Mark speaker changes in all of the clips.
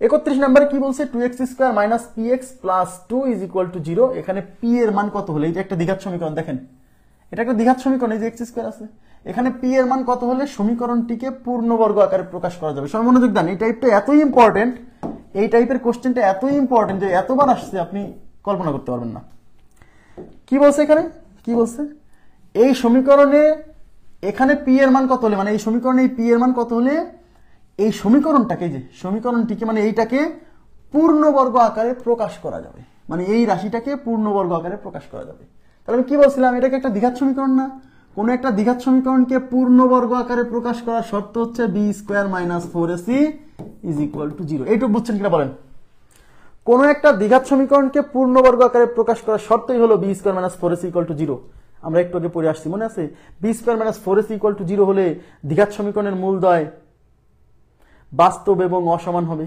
Speaker 1: 31 নম্বরে কি বলছে 2x² minus px plus 2 is equal to 0। এখানে p এর মান কত হলে, এটা একটা দ্বিঘাত সমীকরণ, দেখেন এটা একটা দ্বিঘাত সমীকরণ, এই যে x² আছে, এখানে p এর মান কত হলে সমীকরণটিকে পূর্ণবর্গ আকারে প্রকাশ করা যাবে। সবাই মনোযোগ দেন, এই টাইপটা এতই ইম্পর্টেন্ট, এই টাইপের কোশ্চেনটা এতই ইম্পর্টেন্ট যে এতবার আসছে আপনি কল্পনা করতে পারবেন না। কি বলছে এখানে, কি বলছে, এই সমীকরণে এখানে p এর মান কত হলে, মানে এই সমীকরণে এই p এর মান কত হলে এই সমীকরণটাকে, যে সমীকরণটিকে মানে এইটাকে পূর্ণবর্গ আকারে প্রকাশ করা যাবে, মানে এই রাশিটাকে পূর্ণবর্গ আকারে প্রকাশ করা যাবে। তাহলে আমি কি বলছিলাম, এটাকে একটা দ্বিঘাত সমীকরণ না? কোন একটা দ্বিঘাত সমীকরণকে পূর্ণবর্গ আকারে প্রকাশ করার শর্ত হচ্ছে b² minus 4ac is equal to 0। এইটুকু বুঝছেন কিনা বলেন? কোন একটা দ্বিঘাত সমীকরণকে পূর্ণবর্গ আকারে প্রকাশ করার শর্তই হলো b² minus 4ac equal to 0। আমরা একটু আগে পড়ে আসছি, মনে আছে? b² minus 4ac equal to 0 হলে দ্বিঘাত সমীকরণের মূলদ্বয় বাস্তব এবং অসমান হবে,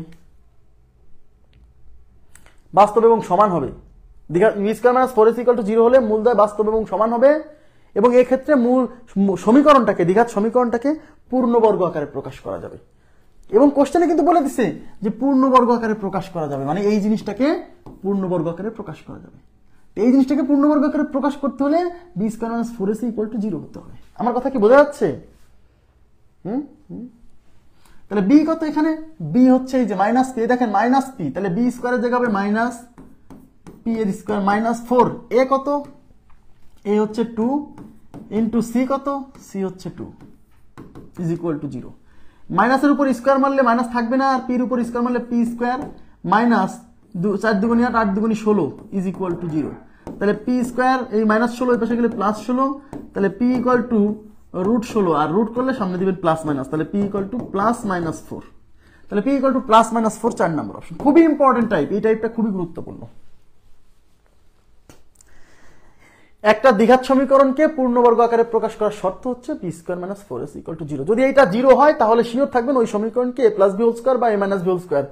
Speaker 1: বাস্তব এবং সমান হবে। b² minus 4ac equal to 0 হলে মূলদ্বয় বাস্তব এবং সমান হবে, এবং এই ক্ষেত্রে মূল সমীকরণটাকে, দ্বিঘাত সমীকরণটাকে পূর্ণবর্গ আকারে প্রকাশ করা যাবে। এবং কোশ্চেনে কিন্তু বলে দিছে যে পূর্ণবর্গ আকারে প্রকাশ করা যাবে, মানে এই জিনিসটাকে পূর্ণবর্গ আকারে প্রকাশ করা যাবে। এই জিনিসটাকে পূর্ণবর্গ আকারে প্রকাশ করতে হলে b² minus 4ac equal to 0 হতে হবে। আমার কথা কি বোঝা যাচ্ছে? তাহলে b কত, এখানে b হচ্ছে এই যে মাইনাস p, দেখেন মাইনাস p, তাহলে b স্কয়ারের জায়গায় হবে মাইনাস p এর স্কয়ার মাইনাস 4, a কত, a হচ্ছে 2 ইনটু c কত, c হচ্ছে 2 ইজ ইকুয়াল টু 0। মাইনাসের উপর স্কয়ার মারলে মাইনাস থাকবে না, আর p এর উপর স্কয়ার মারলে p স্কয়ার মাইনাস 4 দুগুণে 8, 8 দুগুণে 16 ইজ ইকুয়াল টু 0। তাহলে p স্কয়ার এই মাইনাস 16 এই পাশে গেলে প্লাস 16, তাহলে p ইকুয়াল টু রুট 16, আর রুট করলে সামনে দিবেন প্লাস মাইনাস, তাহলে p equal to plus minus 4। তাহলে p equal to plus minus 4 4 number option. খুবই ইম্পর্টেন্ট টাইপ, এই টাইপটা খুবই গুরুত্বপূর্ণ। একটা দ্বিঘাত সমীকরণকে পূর্ণবর্গ আকারে প্রকাশ করার শর্ত হচ্ছে b² minus 4ac equal to 0। যদি এটা 0 হয় তাহলে শিওর থাকবেন ওই সমীকরণকে a plus b whole square বা a minus b whole square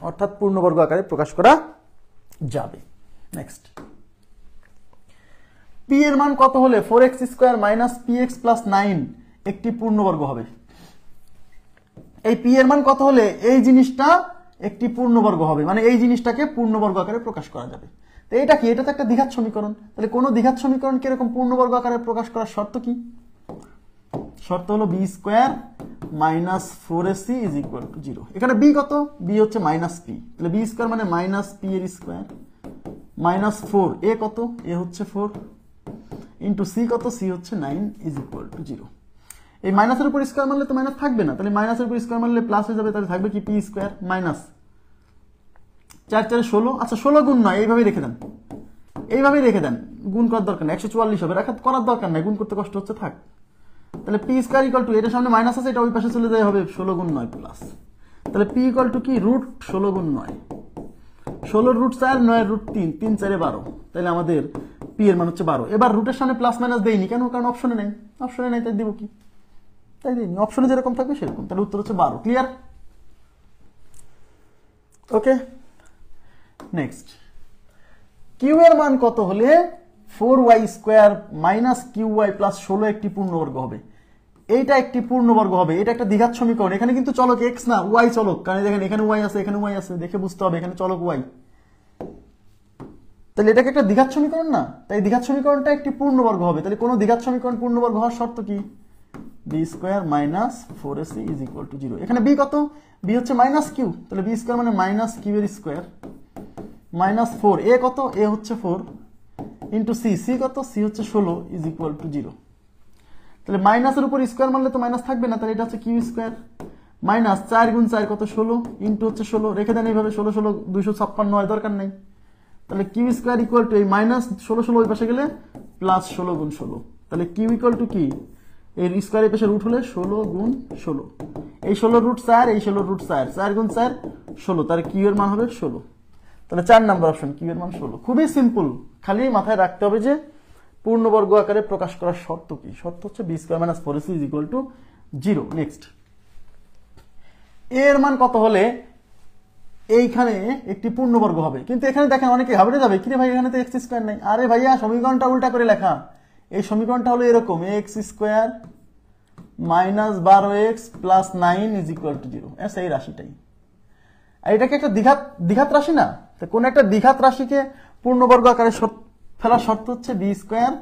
Speaker 1: অর্থাৎ পূর্ণবর্গ আকারে প্রকাশ করা যাবে। নেক্সট, p এর মান কত হলে 4x² মাইনাস px প্লাস 9 একটি পূর্ণবর্গ হবে? এই p এর মান কত হলে এই জিনিসটা একটি পূর্ণবর্গ হবে, মানে এই জিনিসটাকে পূর্ণবর্গ আকারে প্রকাশ করা যাবে। তো এটা কি, এটা তো একটা দ্বিঘাত সমীকরণ। তাহলে কোন দ্বিঘাত সমীকরণকে এরকম পূর্ণবর্গ আকারে প্রকাশ করার শর্ত কি? শর্ত হলো b² minus 4ac is equal to 0। এখানে b কত, b হচ্ছে মাইনাস p, তাহলে b² মানে মাইনাস p এর স্কয়ার মাইনাস 4, a কত, a হচ্ছে 4 ইন্টু c কত, c হচ্ছে 9 ইজ ইকুয়াল টু 0। এই মাইনাসের উপর স্কয়ার মারলে তো মাইনাস থাকবে না, তাহলে মাইনাসের উপর স্কয়ার মারলে প্লাস হয়ে যাবে, তাহলে থাকবে কি p² মাইনাস 4 4 16, আচ্ছা 16 গুণ নয়, এইভাবেই রেখে দেন, এইভাবেই রেখে দেন, গুণ করার দরকার নেই, 144 হবে, করার দরকার নাই, গুণ করতে কষ্ট হচ্ছে, থাক। তাহলে p² ইকুয়াল টু, এটা সামনে মাইনাস আছে, এটা ওই পাশে চলে যায়, হবে 16 গুণ 9 প্লাস, তাহলে p ইকুয়াল টু কি রুট 16 গুণ 9, 16 রুট 4, 9 রুট 3, 3 4 12, তাহলে আমাদের p এর মান হচ্ছে 12। এবার রুটের সামনে প্লাস মাইনাস দেইনি কেন, কারণ অপশনে নেই, অপশনে নেই তাই দিব কি, তাই দিইনি, অপশনে যেরকম থাকবে সেরকম, তাহলে উত্তর হচ্ছে 12। ক্লিয়ার? ওকে, নেক্সট, q এর মান কত হলে 4y² মাইনাস qy প্লাস 16 একটি পূর্ণবর্গ হবে? এইটা একটি পূর্ণবর্গ হবে, এটা একটা দ্বিঘাত সমীকরণ। এখানে কিন্তু চলক x না, y চলক, কারণ দেখেন এখানে y আছে, এখানে y আছে, দেখে বুঝতে হবে এখানে চলক y। তাহলে এটাকে একটা দ্বিঘাত সমীকরণ না, তাই দ্বিঘাত সমীকরণটা একটি পূর্ণবর্গ হবে। তাহলে কোন দ্বিঘাত সমীকরণ পূর্ণবর্গ হওয়ার শর্ত কি? b² minus 4ac is equal to 0। এখানে b কত, b হচ্ছে মাইনাস q, তাহলে b² মানে মাইনাস q এর স্কয়ার মাইনাস 4, a কত, a হচ্ছে 4 ইন্টু c, c কত, c হচ্ছে 16 ইজ ইকুয়াল টু 0। তাহলে মাইনাসের উপর স্কয়ার মারলে তো মাইনাস থাকবে না, তাহলে এটা হচ্ছে q² মাইনাস 4 গুণ 4 কত, 16 ইন্টু হচ্ছে 16, রেখে দেন এইভাবে, 16 16 256 হয়, দরকার নেই। তাহলে q² ইকুয়াল টু এই মাইনাস 16 16 ওই পাশে গেলে প্লাস 16 গুণ 16, তাহলে q ইকুয়াল টু কি, এর স্কয়ার এই পাশে রুট হলে 16 গুণ 16, এই 16 রুট 4, এই 16 রুট 4, 4 গুণ 4 16, তাহলে q এর মান হবে 16। তাহলে 4 নম্বর অপশন, q এর মান 16। খুবই সিম্পল, খালি মাথায় রাখতে হবে যে পূর্ণবর্গ আকারে প্রকাশ করার শর্ত কি, শর্ত হচ্ছে b² minus 4ac is equal to 0। Next, a এর মান কত হলে এইখানে একটি পূর্ণবর্গ হবে? কিন্তু এখানে দেখেন অনেকে ঘাবড়ে যাবে, কিরে ভাই এখানে তো x² নাই। আরে ভাইয়া সমীকরণটা উল্টা করে লেখা, এই সমীকরণটা হলো এরকম, x² minus 12x plus 9 is equal to 0, এই রাশিটাই। আর এটাকে একটা দ্বিঘাত রাশি না, তো কোন একটা দ্বিঘাত রাশিকে পূর্ণবর্গ আকারে ফেলার শর্ত হচ্ছে b square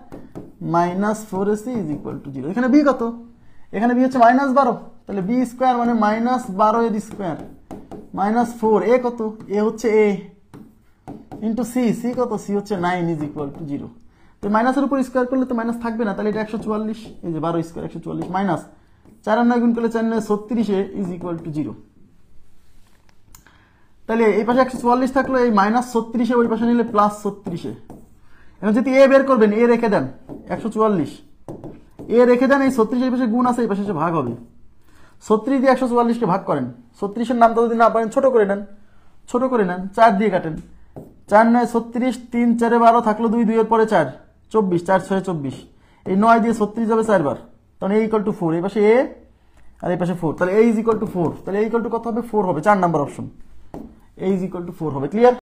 Speaker 1: minus 4ac is equal to 0। এখানে বি কত? এখানে বি হচ্ছে -12, তাহলে বি স্কোয়ার মানে -12 এর স্কোয়ার -4, এ কত? এ হচ্ছে এ ইন্টু সি, সি কত? সি হচ্ছে 9 ইজ ইকুয়াল টু 0। তো মাইনাসের উপর স্কোয়ার করলে তো মাইনাস থাকবে না, তাহলে এটা 144, এই যে 12 স্কোয়ার 144 মাইনাস 4 আর 9 গুণ করলে 4 9 36 ইজ ইকুয়াল টু 0। তাহলে এই পাশে 144 থাকলো, এই -36 ওই পাশে নিলে +36। এখন যদি এ বের করবেন, এ রেখে দেন 144, এ রেখে দেন, এই 36 এর পাশে গুণ আছে, এই পাশে এসে ভাগ হবে। 36 দিয়ে 144 কে ভাগ করেন, 36 এর নামটা যদি না পারেন ছোট করে নেন, 4 দিয়ে কাটেন, 4 9 36, 3 4 12 থাকলো 2, 2 এর পরে 4 24, 4 6 24, এই 9 দিয়ে 36 যাবে 4 বার, তখন a ইকুয়াল টু 4, এই পাশে a আর এই পাশে 4, তাহলে a ইজ ইকুয়াল টু 4, তাহলে a ইকুয়াল টু কত হবে? 4 হবে, 4 number option, a is equal two 4 হবে। ক্লিয়ার?